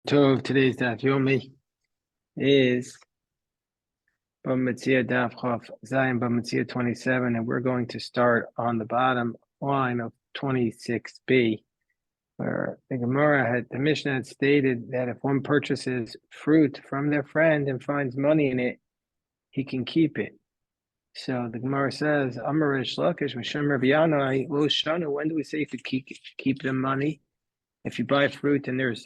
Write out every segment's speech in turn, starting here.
Today's daf yomi is Bava Metzia daf Chaf Zayin Bava Metzia 27, and we're going to start on the bottom line of 26b, where the Mishnah had stated that if one purchases fruit from their friend and finds money in it, he can keep it. So the Gemara says, Amar Rish Lakish Mishum Rabbi Yanai Lo Shana. When do we say you could keep the money? If you buy fruit and there's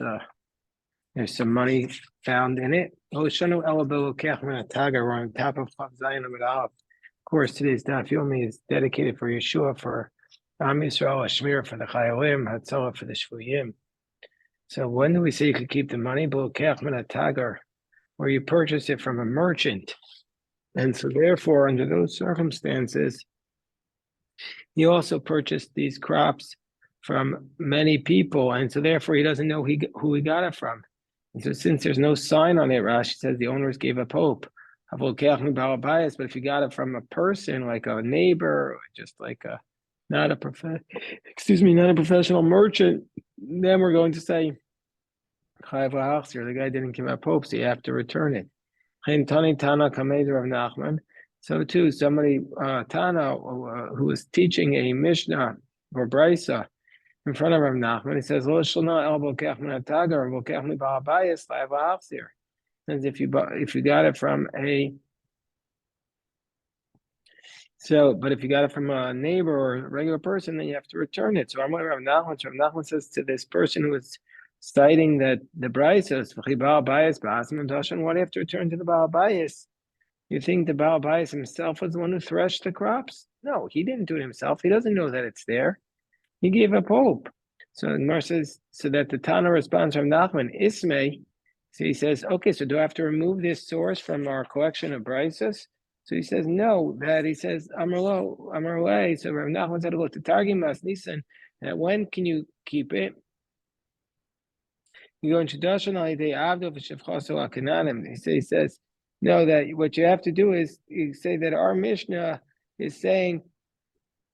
some money found in it. We're on top of Zayin Amud Aleph. Of course, today's daf yomi is dedicated for Yeshua, for Am Yisrael, Shmir for the Chayalim, Hatzalah for the Shvuyim. So when do we say you could keep the money? Where you purchase it from a merchant. And so therefore, under those circumstances, he also purchased these crops from many people, and so therefore he doesn't know who he got it from. And so since there's no sign on it, Rashi says the owners gave up hope. But if you got it from a person, like a neighbor, or just like not a professional merchant, then we're going to say the guy didn't give up hope, so you have to return it. So too, somebody Tana who was teaching a Mishnah or Brisa in front of Rav Nachman, he says, and if you got it from but if you got it from a neighbor or a regular person, then you have to return it. So Rav Nachman says to this person who was citing that the Brisa is, why do you have to return to the Baal Bayis? You think the Baal Bayis himself was the one who threshed the crops? No, he didn't do it himself. He doesn't know that it's there. He gave up hope. So the Gemara says, so that the Tana responds from Nachman, Ismay. So he says, okay, so do I have to remove this source from our collection of Brises? So he says, no, that he says, Amarle. So Rav Nachman said, look, to Targimas Nisan, that when can you keep it? You go in Shadashan Alidei Avdo v'Shevchaso Akananim. He says, no, that what you have to do is you say that our Mishnah is saying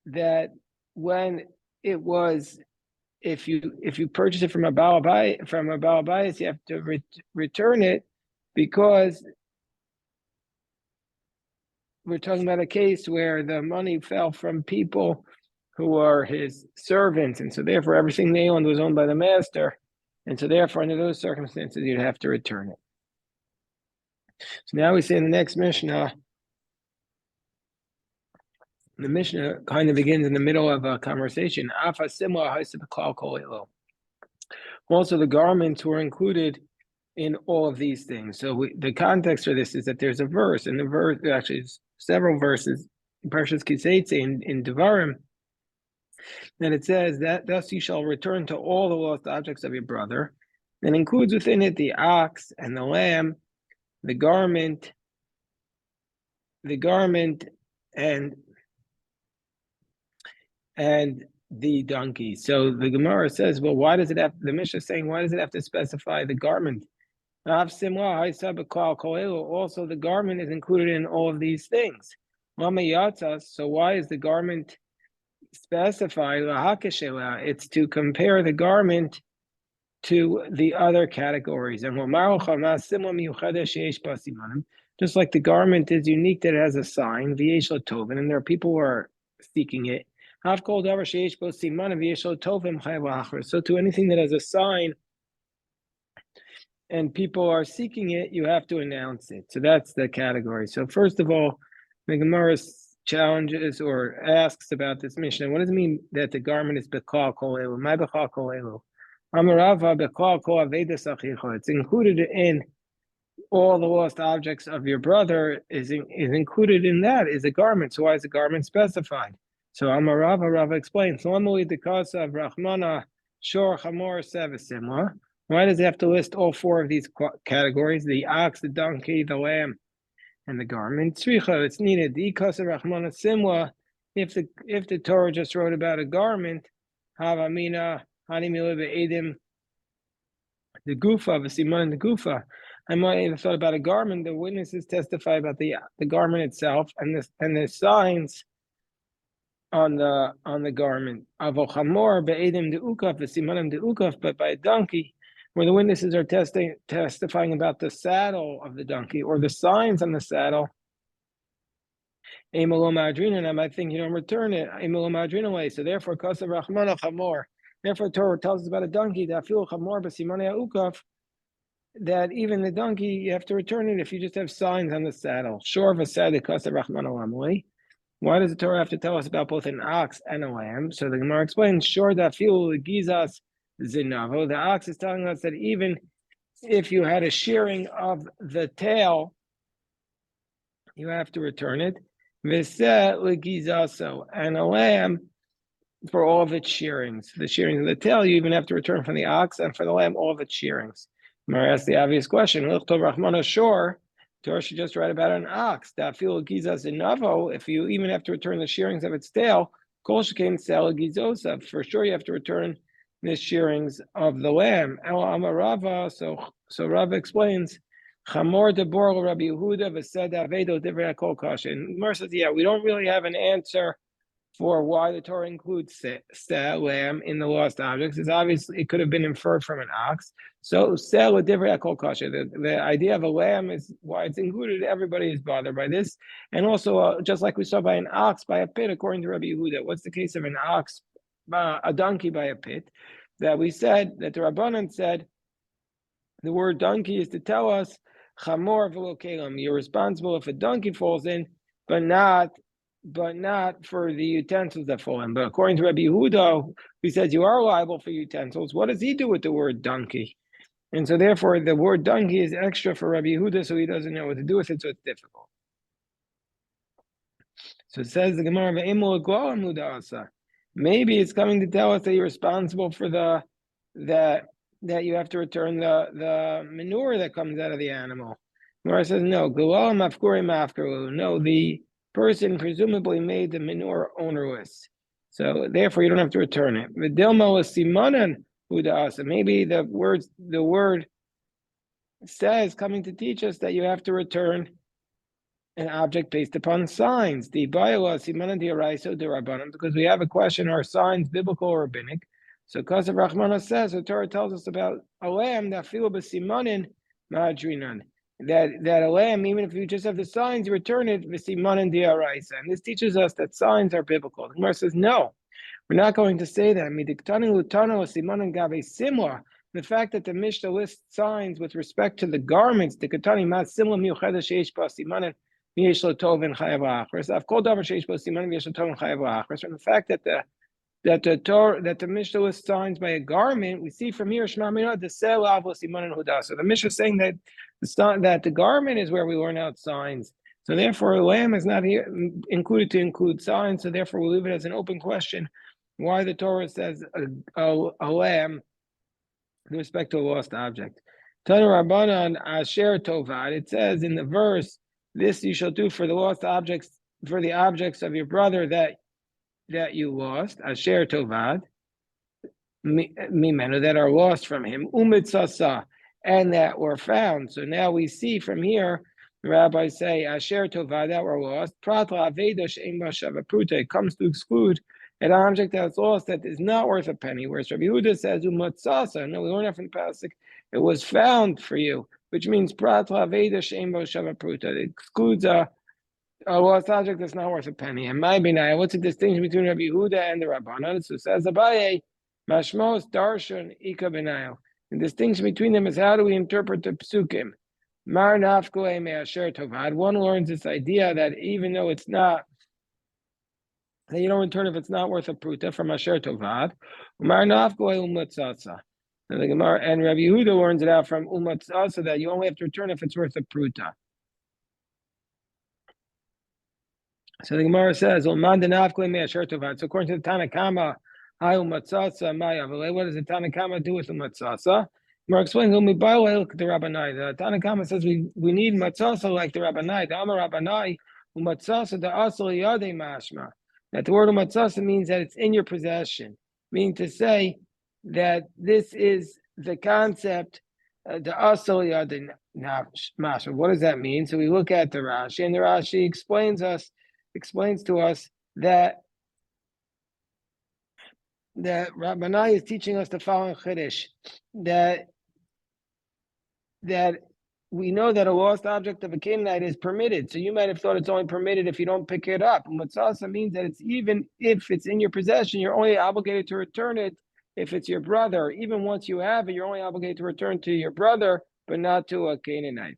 that when it was, if you purchase it from a Baal Bayis, you have to return it, because we're talking about a case where the money fell from people who are his servants, and so therefore everything they owned was owned by the master, and so therefore under those circumstances you'd have to return it. So now we say in the next Mishnah, the Mishnah kind of begins in the middle of a conversation. Also, the garments were included in all of these things. So the context for this is that there's a verse, and the verse actually is several verses in Parshas Kiseitze in Devarim, and it says that thus you shall return to all the lost objects of your brother, and includes within it the ox and the lamb, the garment, and the donkey. So the Gemara says, well, why does it have, the Mishnah is saying, why does it have to specify the garment? Also, the garment is included in all of these things. So why is the garment specified? It's to compare the garment to the other categories. And just like the garment is unique that it has a sign, and there are people who are seeking it. So to anything that has a sign and people are seeking it, you have to announce it. So that's the category. So first of all, the Gemara challenges or asks about this Mishnah. What does it mean that the garment is Bechal Kol Elu? My Bechal Kol Elu. Amarava Bechal Kol Avedas Achicha. It's included in all the lost objects of your brother is included in that is a garment. So why is the garment specified? So Amarava Rava explains. Normally the cause of Rahmana Shor Chamor Sevasimla. Why does it have to list all four of these categories? The ox, the donkey, the lamb, and the garment. Tzricha, it's needed. The Ikasa Rahmana Simla. If the Torah just wrote about a garment, Havamina Hanimilebe Edim, the Gufa, Vasiman, the Gufa. I might have thought about a garment. The witnesses testify about the garment itself and the signs on the garment. Avochamor be'edim de ukaf, v'simanim de ukaf, but by a donkey, where the witnesses are testifying about the saddle of the donkey or the signs on the saddle. I think you don't return it. So therefore, therefore, Torah tells us about a donkey that even the donkey you have to return it if you just have signs on the saddle. Why does the Torah have to tell us about both an ox and a lamb? So the Gemara explains, the ox is telling us that even if you had a shearing of the tail, you have to return it. And a lamb for all of its shearings. The shearings of the tail, you even have to return from the ox, and for the lamb, all of its shearings. Gemara asks the obvious question, sure, Torah should just write about an ox. If you even have to return the shearings of its tail, for sure you have to return the shearings of the lamb. So Rava explains, Chamor debor Rabbi Yehuda v'seda avedo divrei kol kasha. And Gemara says, yeah, we don't really have an answer for why the Torah includes lamb in the lost objects. It's obviously, it could have been inferred from an ox. So with divrei kol kasha. The idea of a lamb is why it's included. Everybody is bothered by this. And also, just like we saw by an ox by a pit, according to Rabbi Yehuda, what's the case of an ox, a donkey by a pit? That we said, that the Rabbanan said, the word donkey is to tell us, chamor v'lo kelim. You're responsible if a donkey falls in, but not for the utensils that fall in. But according to Rabbi Yehuda, who says you are liable for utensils, what does he do with the word donkey? And so therefore the word donkey is extra for Rabbi Yehuda, so he doesn't know what to do with it, so it's difficult. So it says the Gemara, maybe it's coming to tell us that you're responsible for that you have to return the manure that comes out of the animal. Gemara says no, no, the person presumably made the manure ownerless, so therefore you don't have to return it. Maybe the word says, coming to teach us that you have to return an object based upon signs. Because we have a question, are signs biblical or rabbinic? So Kasav Rachmana says, the Torah tells us about a lamb that feel b'simanin ma'adrinan. That a lamb, even if you just have the signs, you return it b'simanin di'araisa. And this teaches us that signs are biblical. The Gemara says, no, we're not going to say that. The fact that the Mishnah lists signs with respect to the garments, the katani mat simla miuchada sheish ba simanin v'yesh lo tov and chayav la'achris. Av kol davar sheish ba simanin v'yesh lo tov and chayav la'achris. From the fact that the Mishnah lists signs by a garment, we see from here Shema Mina the sel avos simanin huda. So the Mishnah is saying that the garment is where we learn out signs. So therefore, a lamb is not here included to include signs. So therefore, we leave it as an open question why the Torah says a lamb with respect to a lost object. Tana Rabbanan Asher Tovad. It says in the verse, "This you shall do for the lost objects, for the objects of your brother that you lost." Asher Tovad, mimenu, that are lost from him, umitzasa, and that were found. So now we see from here, the rabbis say Asher Tovad, that were lost. Pratla aveda she'ein ba shava pruta. It comes to exclude an object that's lost that is not worth a penny. Whereas Rabbi Yehuda says, umatzasa, no, we learn that from the pasuk, it was found for you, which means pratla aveda she'ein ba shava pruta. It excludes a lost object that's not worth a penny. And my binaya, what's the distinction between Rabbi Yehuda and the Rabbanan? So says Abaye, mashmos darshan ika binaya. The distinction between them is how do we interpret the psukim? Mar nafkoe me asher tovad. One learns this idea that even though it's not, that you don't return if it's not worth a pruta from asher tovad. Mar nafkoe umatzasa. And the Gemara and Rabbi Yehuda learns it out from umatzasa that you only have to return if it's worth a pruta. So the Gemara says, so according to the Tanakama, what does the Tanakama do with the matzasa? Gemara explains, the Tanakama says we need matzasa like the Rabbanai. The Amar Rabbanai, umatzasa the asal yadei mashma. That the word umatzasa means that it's in your possession, meaning to say that this is the concept, the asal yadei mashma. What does that mean? So we look at the Rashi, and the Rashi explains to us that Rabbanai is teaching us the following chiddush, that that we know that a lost object of a Canaanite is permitted. So you might have thought it's only permitted if you don't pick it up. Matzasa means that it's even if it's in your possession, you're only obligated to return it if it's your brother. Even once you have it, you're only obligated to return to your brother, but not to a Canaanite.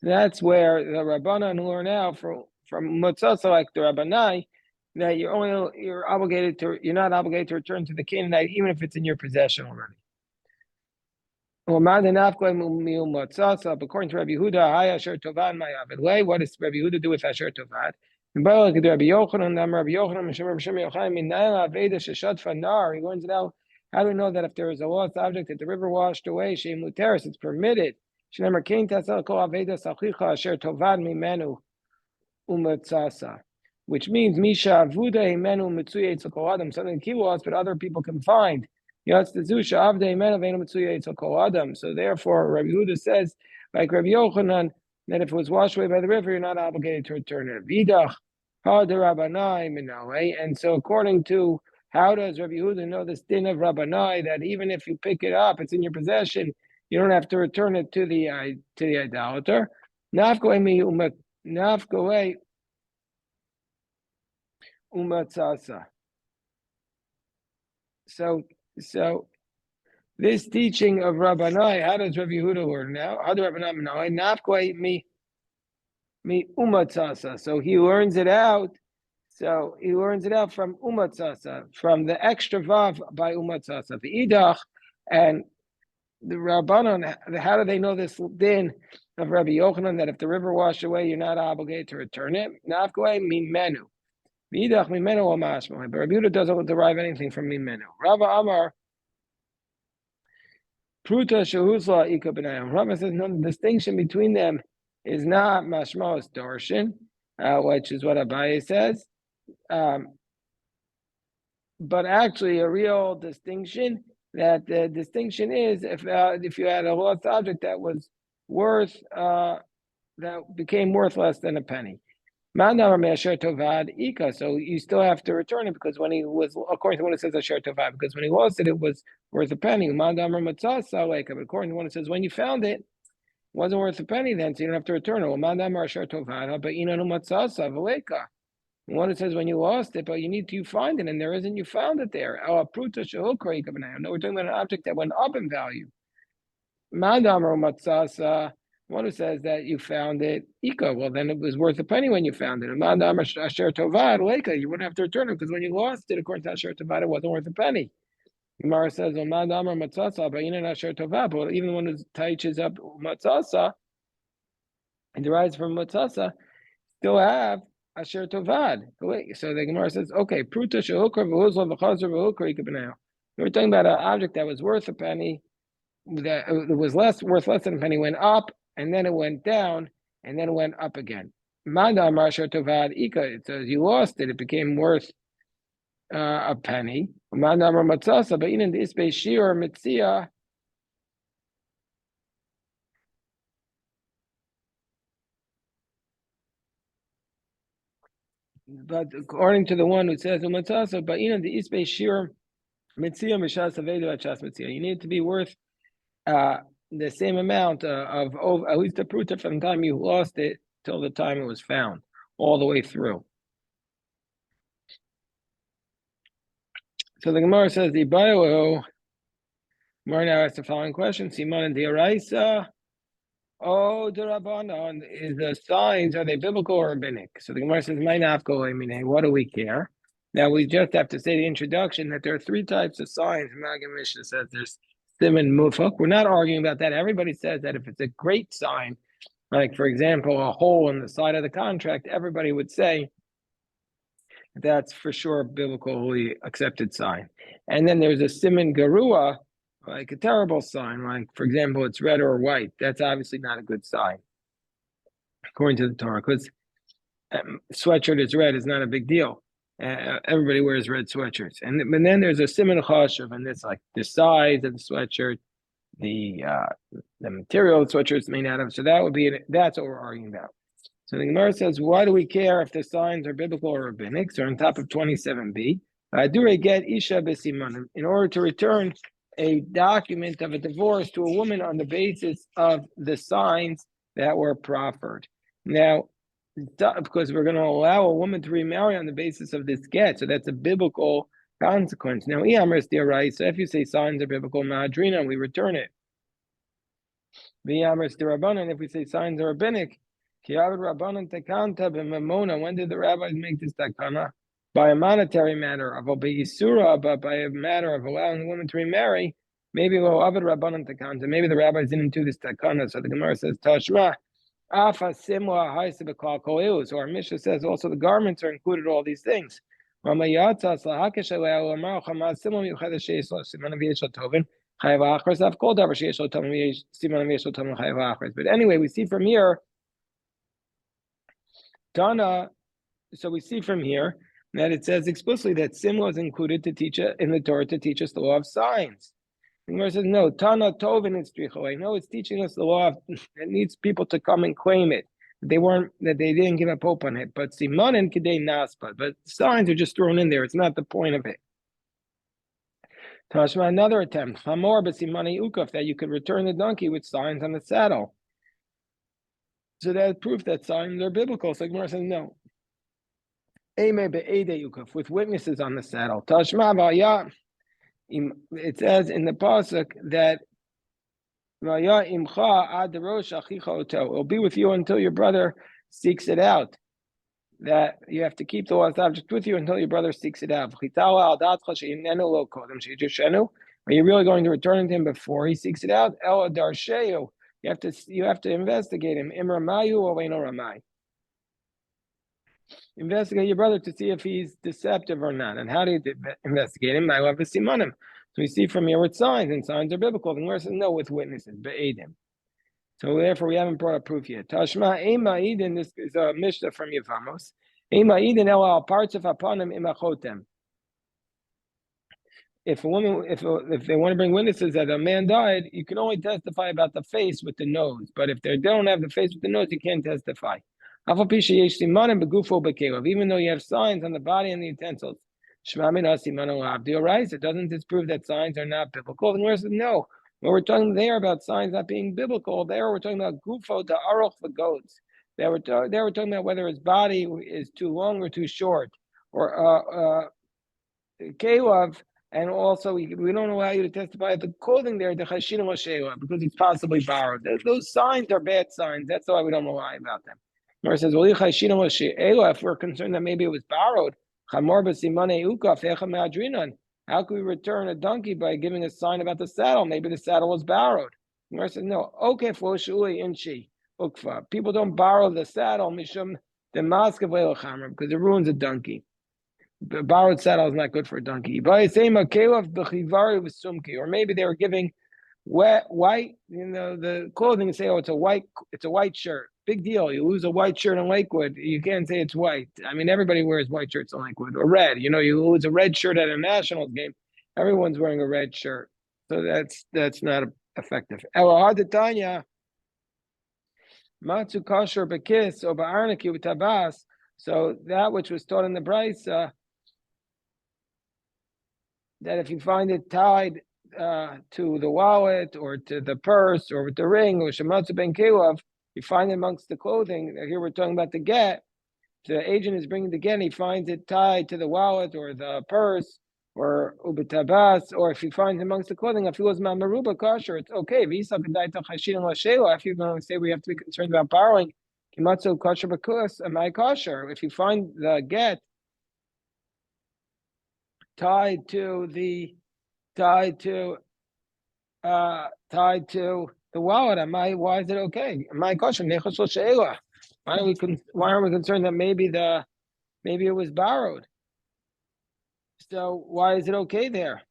That's where the Rabbanan learn out from Matzasa, like the Rabbanai, that you're not obligated to return to the Canaanite, even if it's in your possession already. According to Rabbi Yehuda, what does Rabbi Yehuda do with Asher Tovat? He learns it out. How do we know that if there is a lost object that the river washed away, it's permitted? Which means something he lost, but other people can find. So therefore, Rabbi Yehuda says, like Rabbi Yochanan, that if it was washed away by the river, you're not obligated to return it. And so according to how does Rabbi Yehuda know this din of Rabbanai, that even if you pick it up, it's in your possession, you don't have to return it to the idolater. Nafgoei umatzasa. So this teaching of Rabbanai, how does Rabbi Yehuda learn now? How do Rabbanai know? Nafgoei mi umatzasa. So he learns it out. So he learns it out from umatzasa, from the extra vav by umatzasa. The idach and the Rabbanon, how do they know this din of Rabbi Yochanan that if the river washed away, you're not obligated to return it? Nafgoei mimenu. V'idach mimenu o mashma. But Rabbi Yehuda doesn't derive anything from mimenu. Rava Amar, Pruta shehuzla ika b'nayim. Rava says no, the distinction between them is not mashmaos darshan, which is what Abaye says, but actually a real distinction. That the distinction is if you had a lost object that was worth that became worth less than a penny. So you still have to return it because when he was, according to when it says Asher Tovad, because when he lost it, it was worth a penny. But according to when it says when you found it, it wasn't worth a penny then, so you don't have to return it. One it says when you lost it, but you find it, and there isn't, you found it there. No, we're talking about an object that went up in value. One who says that you found it, well, then it was worth a penny when you found it. You wouldn't have to return it because when you lost it, according to Asher Tovad, it wasn't worth a penny. Gemara says, but even when it touches up matzasa, and derives from matzasa, still have Asher Tovad. So the Gemara says, okay, Pruta we're talking about an object that was worth a penny, that it was worth less than a penny, went up, and then it went down, and then it went up again. It says you lost it, it became worth a penny. But according to the one who says you need to be worth the same amount of at least the pruta from the time you lost it till the time it was found, all the way through. So the Gemara says the Gemara now asks the following question: Siman and Diaraisa. The Rabbanon, is the signs, are they biblical or rabbinic? So the Gemara says, what do we care? Now we just have to say the introduction that there are three types of signs. Magen Mishnah says there's siman mufak. We're not arguing about that. Everybody says that if it's a great sign, like for example, a hole in the side of the contract, everybody would say that's for sure a biblically accepted sign. And then there's a siman garua, like a terrible sign, like for example, it's red or white. That's obviously not a good sign, according to the Torah, because sweatshirt is red is not a big deal. Everybody wears red sweatshirts, but then there's a siman chashuv, and it's like the size of the sweatshirt, the material of the sweatshirt is made out of. So that's what we're arguing about. So the Gemara says, why do we care if the signs are biblical or rabbinic? So on top of 27b, do I get isha b'simanim in order to return a document of a divorce to a woman on the basis of the signs that were proffered. Now, because we're going to allow a woman to remarry on the basis of this get, so that's a biblical consequence. Now, so if you say signs are biblical, Madrina, we return it. If we say signs are rabbinic, when did the rabbis make this takana? By a monetary matter, but by a matter of allowing a woman to remarry, maybe maybe the rabbis didn't do this takana. So the Gemara says, Tashma, so our Mishnah says also the garments are included, all these things. But anyway, we see from here, Dana. So we see from here that it says explicitly that Simla is included to teach in the Torah to teach us the law of signs. And Gemara says no, Tana Tovin is Strichaway. No, it's teaching us the law of, it needs people to come and claim it. That they didn't give a pope on it. But Siman and Kidei Naspa. But signs are just thrown in there. It's not the point of it. Tashma, another attempt. Hamor b'simani ukaf, that you could return the donkey with signs on the saddle. So that's proof that signs are biblical. So Gemara says no. With witnesses on the saddle. Tashma v'aya. It says in the pasuk that it will be with you until your brother seeks it out. That you have to keep the lost object with you until your brother seeks it out. Are you really going to return it to him before he seeks it out? You have to investigate him. Investigate your brother to see if he's deceptive or not. And how do you investigate him? I love to see him. So we see from here with signs, and signs are biblical. The Gemara says no with witnesses, be'edim. So therefore, we haven't brought a proof yet. Tashma ema idin. This is a Mishnah from Yevamos. Ema idin elal parts of apanim imachotem. If they want to bring witnesses that a man died, you can only testify about the face with the nose. But if they don't have the face with the nose, you can't testify. Even though you have signs on the body and the utensils. It doesn't disprove that signs are not biblical. And says no. When we're talking there about signs not being biblical, there we're talking about gufo to aruch for goats. There we're talking about whether his body is too long or too short, or kelav, and also we don't allow you to testify at the clothing there, the chashin l'sheila, because it's possibly borrowed. Those signs are bad signs. That's why we don't lie about them. Mar says, well, if we're concerned that maybe it was borrowed, how can we return a donkey by giving a sign about the saddle? Maybe the saddle was borrowed. Mar says, no. Okay, people don't borrow the saddle because it ruins a donkey. The borrowed saddle is not good for a donkey. Or maybe they were giving white, the clothing and say, oh, it's a white shirt. Big deal. You lose a white shirt in Lakewood, you can't say it's white. I mean, everybody wears white shirts in Lakewood, or red. You lose a red shirt at a Nationals game, everyone's wearing a red shirt. So that's not effective. Matzu kosher bekis or ba'arniki u'tabas. So that which was taught in the Brisa, that if you find it tied to the wallet or to the purse or with the ring or shematzu ben kelav, you find it amongst the clothing. Here we're talking about the get. The agent is bringing the get, and he finds it tied to the wallet or the purse or ubetabas, or if he finds it amongst the clothing, if he was maruba kosher, it's okay. If you're going to say we have to be concerned about borrowing, kimatzu kosher bakus, am I kosher? If you find the get tied to the wallet, why is it okay? Am I kosher? Why aren't we concerned that maybe it was borrowed? So why is it okay there?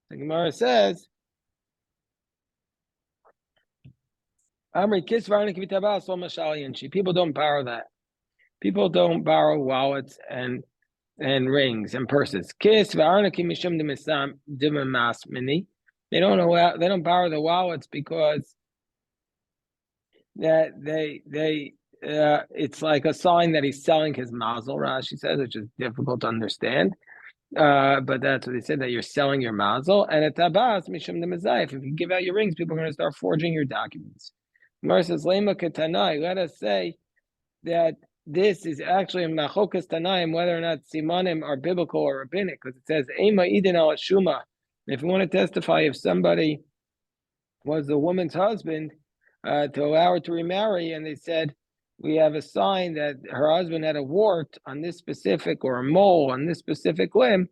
The Gemara says, people don't borrow that. People don't borrow wallets and rings and purses. They don't borrow the wallets because that it's like a sign that he's selling his mazel, Rashi says, which is difficult to understand. But that's what they said, that you're selling your mazel. And at tabas mishum de mezayif. If you give out your rings, people are going to start forging your documents. Gemara says, Lema ketanai. Let us say that this is actually a machokas tanaim, whether or not simanim are biblical or rabbinic, because it says ema idin al shuma. If you want to testify, if somebody was the woman's husband, to allow her to remarry, and they said we have a sign that her husband had a wart on this specific, or a mole on this specific limb,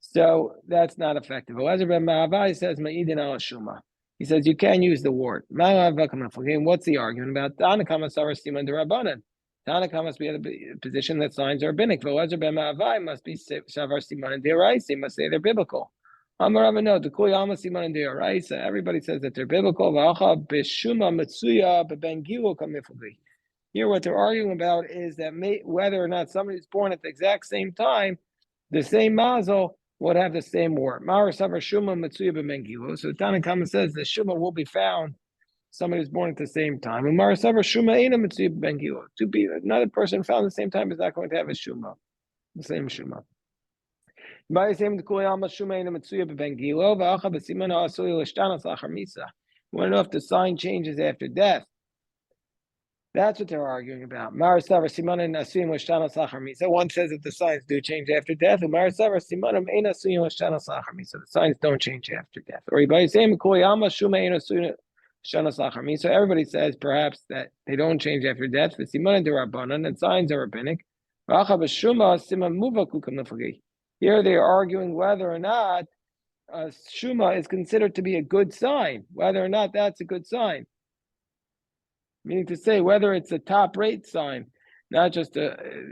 so that's not effective. Elazar ben Ma'avai says ma'idin al shuma. He says you can use the wart. What's the argument about? Tanakama savar siman derabanan. Tanakama must be at a position that signs are rabbinic. Elazar ben Ma'avai must be savar siman deraisa. Must say they're biblical. Everybody says that they're biblical. Here, what they're arguing about is that whether or not somebody's born at the exact same time, the same mazel would have the same wart. So Tanakama says the shuma will be found. Somebody who's born at the same time. Another person found at the same time is not going to have a shuma, the same shuma. You want to know if the sign changes after death. That's what they're arguing about. One says that the signs do change after death, so the signs don't change after death. So everybody says perhaps that they don't change after death. And signs are rabbinic. Here they are arguing whether or not shuma is considered to be a good sign, whether or not that's a good sign. Meaning to say whether it's a top rate sign, not just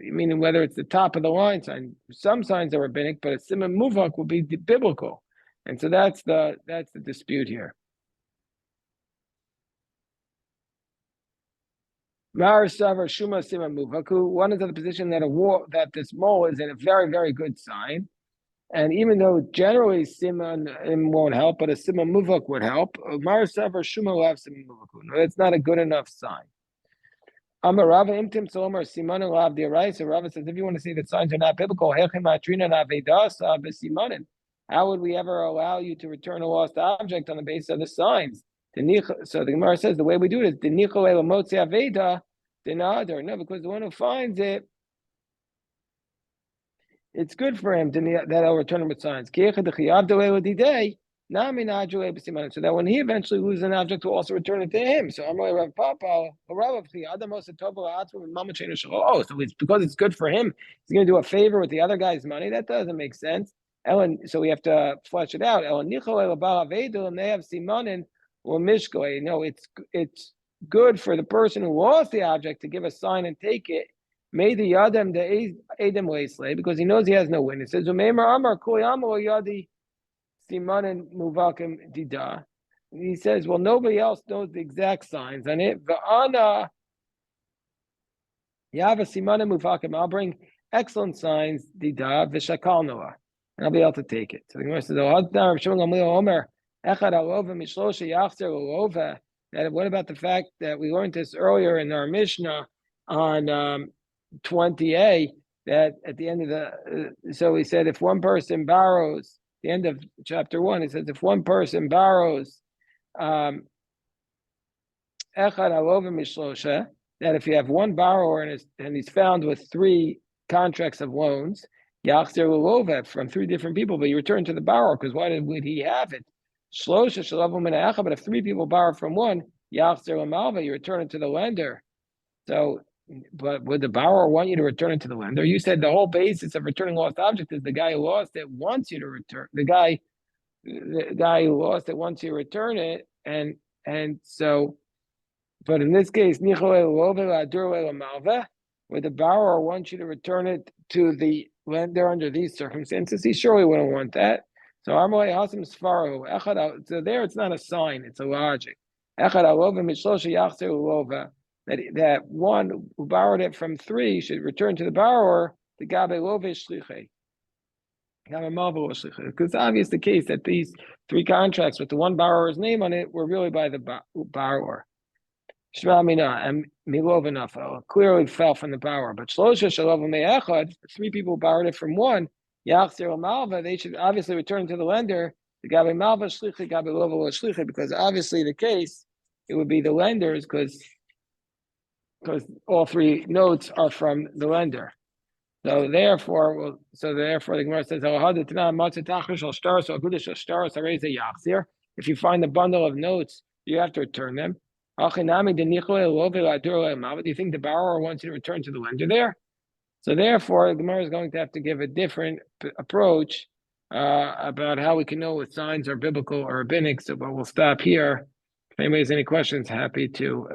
meaning whether it's the top of the line sign. Some signs are rabbinic, but a siman muvak will be biblical. And so that's the dispute here. One is of the position that this mole is in a very, very good sign. And even though generally siman won't help, but a siman muvak would help, shuma will have siman muvak. No, that's not a good enough sign. Amar Rava imtim solomar simanin lav di'arais. So Rava says, if you want to say that signs are not biblical, how would we ever allow you to return a lost object on the basis of the signs? So the Gemara says the way we do it is no, because the one who finds it, it's good for him that I'll return him with signs. So that when he eventually loses an object, we'll also return it to him. So I'm Rav Papa. Oh, so it's because it's good for him. He's going to do a favor with the other guy's money. That doesn't make sense. So we have to flesh it out. No, it's good for the person who lost the object to give a sign and take it. Made the Yadam the Adam Wasley because he knows he has no witnesses. He says, well, nobody else knows the exact signs on it. I'll bring excellent signs, dida v'shakal noah, and I'll be able to take it. So the Gemara says, what about the fact that we learned this earlier in our Mishnah on 20a, that at the end of so he said if one person borrows, the end of chapter 1, he says if one person borrows that if you have one borrower and he's found with 3 contracts of loans, from 3 different people, but you return to the borrower, because why would he have it? But if 3 people borrow from one, you return it to the lender. So, but would the borrower want you to return it to the lender? You said the whole basis of returning lost object is the guy who lost it wants you to return. The guy who lost it wants you to return it, and so, but in this case, where the borrower wants you to return it to the lender under these circumstances, he surely wouldn't want that. So there it's not a sign, it's a logic. That one who borrowed it from 3 should return to the borrower the gabe love shliche. Because it's obvious the case that these 3 contracts with the one borrower's name on it were really by the borrower. Shema mina and milov enough clearly fell from the borrower, but 3 people borrowed it from one. Yachzir or Malva, they should obviously return to the lender. The Gabi Malva Shlichi, Gabi Lova Shlichi, because obviously the case, it would be the lenders because all three notes are from the lender. So therefore, the Gemara says, if you find a bundle of notes, you have to return them. Do you think the borrower wants you to return to the lender there? So therefore, the Gemara is going to have to give a different approach about how we can know if signs are biblical or rabbinic. So, but we'll stop here. If anybody has any questions, happy to